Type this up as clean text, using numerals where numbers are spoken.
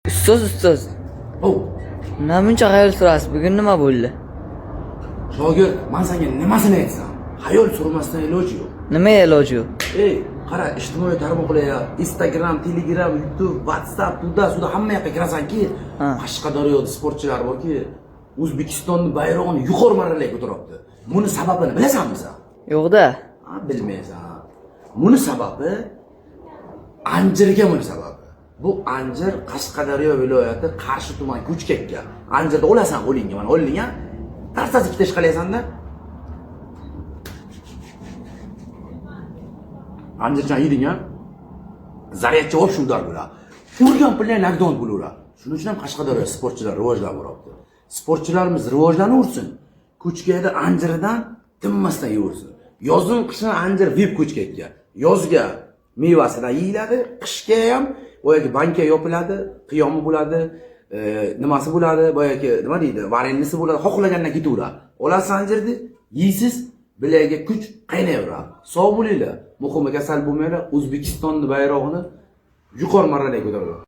Ustoz. Oh, Nima buncha xayol surasiz? Bugun nima bo'ldi? shogird, men senga nimasini aytsam? Xayol surmasdan iloji yo'q. Nima iloji yo'q? Ey, qara, ijtimoiy tarmoqlar, Instagram, Telegram, YouTube, WhatsApp, suda hamma yoqqa kirasanki, Qashqadaryoda sportchilar borki, O'zbekistonning bayrog'ini yuqori marralarga ko'taryapti. Buni sababini bilasanmi sen? Yo'q-da. Ha, bilmaysan. Buni sababi Anjirga buni sababi. Bu Anjir Qashqadaryo viloyati Qarshi tuman Ko'chkakka. Anjirda o'lasan qo'lingga, mana o'ling ha. Tarsasi ikkita ish qilasan-da. Anjirjon yeding-a? Zaryadchi olib shu udar bo'ladi. Urgan pullar naqdon bo'laveradi. Shuning uchun ham Qashqadaryo sportchilar rivojlanib boryapti. Sportchilarimiz rivojlanaversin. Ko'chkakda Anjirdan tinmasdan yursin. Yozin qishni Anjir VIP Ko'chkakka. Yozga mevasidan yeyiladi, qishga ham boyagi banka yopiladi, qiyomi bo'ladi, nimasi bo'ladi, boyagi nima deydi, varennisi bo'ladi, xohlagandan ketaveradi. Olasiz Anjirni, yeysiz, bilagiga kuch qaynaveradi. Sog' bo'linglar. Muhimi kasal bo'lmanglar, O'zbekistonning bayrog'ini yuqori marralarga ko'taradi.